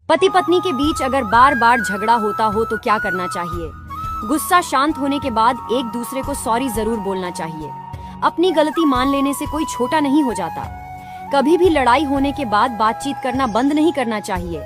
पति पत्नी के बीच अगर बार बार झगड़ा होता हो तो क्या करना चाहिए? गुस्सा शांत होने के बाद एक दूसरे को सॉरी जरूर बोलना चाहिए। अपनी गलती मान लेने से कोई छोटा नहीं हो जाता। कभी भी लड़ाई होने के बाद बातचीत करना बंद नहीं करना चाहिए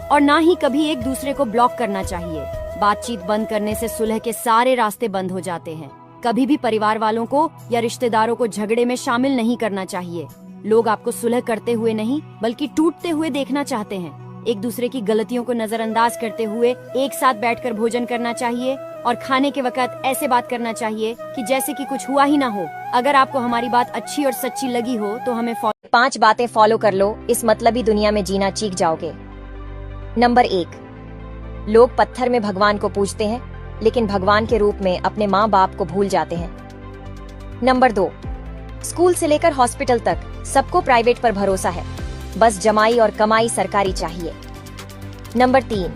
और ना ही कभी एक दूसरे को ब्लॉक करना चाहिए। बातचीत बंद करने से सुलह के सारे रास्ते बंद हो जाते हैं। कभी भी परिवार वालों को या रिश्तेदारों को झगड़े में शामिल नहीं करना चाहिए। लोग आपको सुलह करते हुए नहीं बल्कि टूटते हुए देखना चाहते हैं। एक दूसरे की गलतियों को नजरअंदाज करते हुए एक साथ बैठकर भोजन करना चाहिए और खाने के वक्त ऐसे बात करना चाहिए कि जैसे कि कुछ हुआ ही ना हो। अगर आपको हमारी बात अच्छी और सच्ची लगी हो तो हमें 5 बातें फॉलो कर लो, इस मतलबी दुनिया में जीना सीख जाओगे। नंबर 1, लोग पत्थर में भगवान को पूजते हैं लेकिन भगवान के रूप में अपने माँ बाप को भूल जाते हैं। नंबर 2, स्कूल से लेकर हॉस्पिटल तक सबको प्राइवेट पर भरोसा है, बस जमाई और कमाई सरकारी चाहिए। नंबर 3,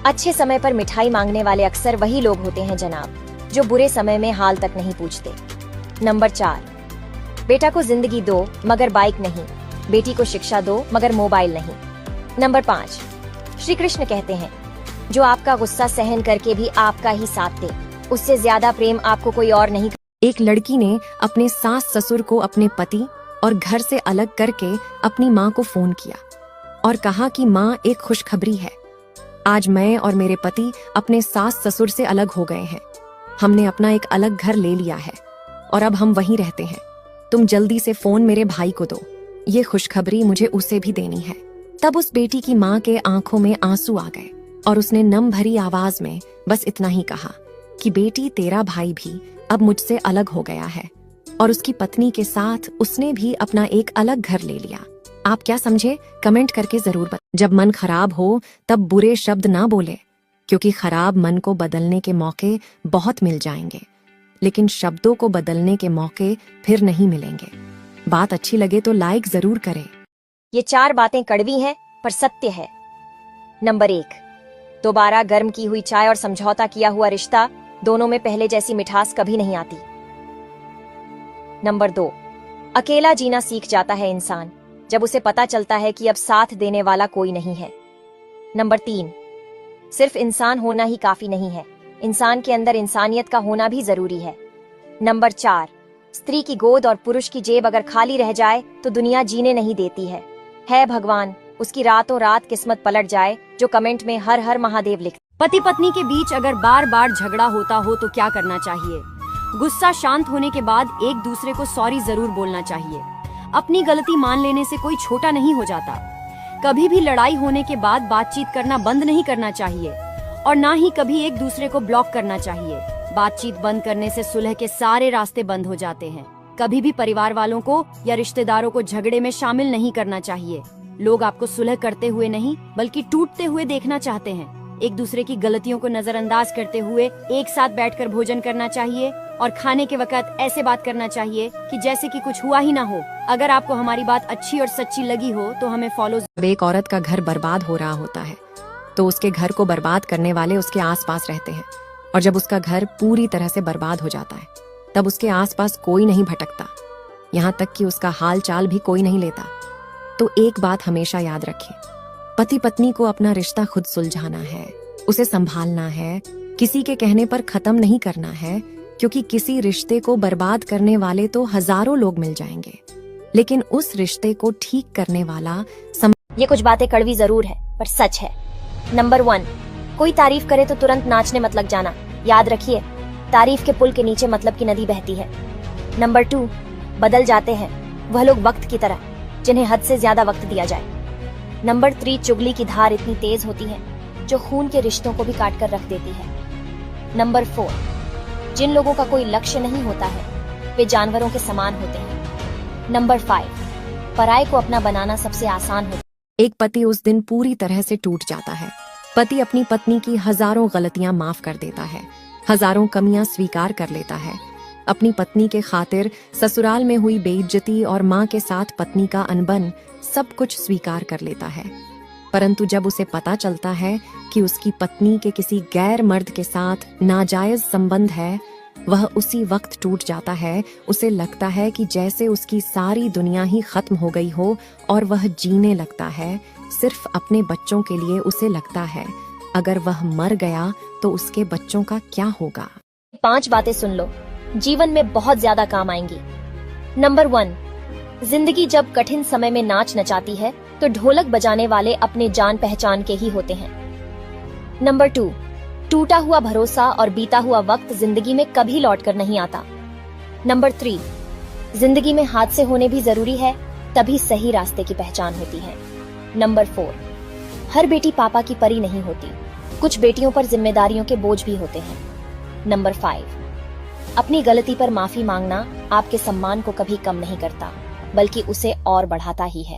अच्छे समय पर मिठाई मांगने वाले अक्सर वही लोग होते हैं जनाब, जो बुरे समय में हाल तक नहीं पूछते। नंबर 4, बेटा को जिंदगी दो मगर बाइक नहीं, बेटी को शिक्षा दो मगर मोबाइल नहीं। नंबर 5, श्री कृष्ण कहते हैं जो आपका गुस्सा सहन करके भी आपका ही साथ दे, उससे ज्यादा प्रेम आपको कोई और नहीं। एक लड़की ने अपने सास ससुर को अपने पति और घर से अलग करके अपनी माँ को फोन किया और कहा कि माँ, एक खुशखबरी है, आज मैं और मेरे पति अपने सास ससुर से अलग हो गए हैं। हमने अपना एक अलग घर ले लिया है और अब हम वहीं रहते हैं। तुम जल्दी से फोन मेरे भाई को दो, ये खुशखबरी मुझे उसे भी देनी है। तब उस बेटी की माँ के आंखों में आंसू आ गए और उसने नम भरी आवाज में बस इतना ही कहा कि बेटी, तेरा भाई भी अब मुझसे अलग हो गया है और उसकी पत्नी के साथ उसने भी अपना एक अलग घर ले लिया। आप क्या समझे? कमेंट करके जरूर बताएं। जब मन खराब हो तब बुरे शब्द ना बोले, क्योंकि खराब मन को बदलने के मौके बहुत मिल जाएंगे, लेकिन शब्दों को बदलने के मौके फिर नहीं मिलेंगे। बात अच्छी लगे तो लाइक जरूर करें। ये 4 बातें कड़वी हैं पर सत्य है। नंबर 1, दोबारा गर्म की हुई चाय और समझौता किया हुआ रिश्ता, दोनों में पहले जैसी मिठास कभी नहीं आती। नंबर 2, अकेला जीना सीख जाता है इंसान जब उसे पता चलता है कि अब साथ देने वाला कोई नहीं है। नंबर 3, सिर्फ इंसान होना ही काफी नहीं है, इंसान के अंदर इंसानियत का होना भी जरूरी है। नंबर 4, स्त्री की गोद और पुरुष की जेब अगर खाली रह जाए तो दुनिया जीने नहीं देती है भगवान उसकी रातों रात किस्मत पलट जाए जो कमेंट में हर हर महादेव लिख। पति पत्नी के बीच अगर बार बार झगड़ा होता हो तो क्या करना चाहिए? गुस्सा शांत होने के बाद एक दूसरे को सॉरी जरूर बोलना चाहिए। अपनी गलती मान लेने से कोई छोटा नहीं हो जाता। कभी भी लड़ाई होने के बाद बातचीत करना बंद नहीं करना चाहिए और ना ही कभी एक दूसरे को ब्लॉक करना चाहिए। बातचीत बंद करने से सुलह के सारे रास्ते बंद हो जाते हैं। कभी भी परिवार वालों को या रिश्तेदारों को झगड़े में शामिल नहीं करना चाहिए। लोग आपको सुलह करते हुए नहीं बल्कि टूटते हुए देखना चाहते हैं। एक दूसरे की गलतियों को नजरअंदाज करते हुए एक साथ बैठकर भोजन करना चाहिए और खाने के वक्त ऐसे बात करना चाहिए कि जैसे कि कुछ हुआ ही ना हो। अगर आपको हमारी बात अच्छी और सच्ची लगी हो तो हमें फॉलो। जब एक औरत का घर बर्बाद हो रहा होता है तो उसके घर को बर्बाद करने वाले उसके आसपास रहते हैं, और जब उसका घर पूरी तरह से बर्बाद हो जाता है तब उसके आसपास कोई नहीं भटकता, यहाँ तक कि उसका हाल चाल भी कोई नहीं लेता। तो एक बात हमेशा याद रखें, पति पत्नी को अपना रिश्ता खुद सुलझाना है, उसे संभालना है, किसी के कहने पर खत्म नहीं करना है, क्योंकि किसी रिश्ते को बर्बाद करने वाले तो हजारों लोग मिल जाएंगे, लेकिन उस रिश्ते को ठीक करने वाला ये कुछ बातें कड़वी जरूर है पर सच है। नंबर 1, कोई तारीफ करे तो तुरंत नाचने मत लग जाना, याद रखिए तारीफ के पुल के नीचे मतलब की नदी बहती है। नंबर 2, बदल जाते हैं वह लोग वक्त की तरह जिन्हें हद से ज्यादा वक्त दिया जाए। नंबर 3, चुगली की धार इतनी तेज होती है जो खून के रिश्तों को भी काट कर रख देती है। नंबर 4, जिन लोगों का कोई लक्ष्य नहीं होता है वे जानवरों के समान होते हैं। नंबर 5, पराये को अपना बनाना सबसे आसान होता है। एक पति उस दिन पूरी तरह से टूट जाता है। पति अपनी पत्नी की हजारों गलतियां माफ कर देता है, हजारों कमियां स्वीकार कर लेता है। अपनी पत्नी के खातिर ससुराल में हुई बेइज्जती और माँ के साथ पत्नी का अनबन सब कुछ स्वीकार कर लेता है। परंतु जब उसे पता चलता है कि उसकी पत्नी के किसी गैर मर्द के साथ नाजायज संबंध है वह उसी वक्त टूट जाता है। उसे लगता है कि जैसे उसकी सारी दुनिया ही खत्म हो गई हो और वह जीने लगता है सिर्फ अपने बच्चों के लिए। उसे लगता है अगर वह मर गया तो उसके बच्चों का क्या होगा। 5 बातें सुन लो, जीवन में बहुत ज्यादा काम आएंगी। नंबर 1, जिंदगी जब कठिन समय में नाच नचाती है तो ढोलक बजाने वाले अपने जान पहचान के ही होते हैं। नंबर 2, टूटा हुआ भरोसा और बीता हुआ वक्त जिंदगी में कभी लौट कर नहीं आता। नंबर 3, जिंदगी में हादसे होने भी जरूरी है, तभी सही रास्ते की पहचान होती है। नंबर 4, हर बेटी पापा की परी नहीं होती, कुछ बेटियों पर जिम्मेदारियों के बोझ भी होते हैं। नंबर 5, अपनी गलती पर माफी मांगना आपके सम्मान को कभी कम नहीं करता, बल्कि उसे और बढ़ाता ही है।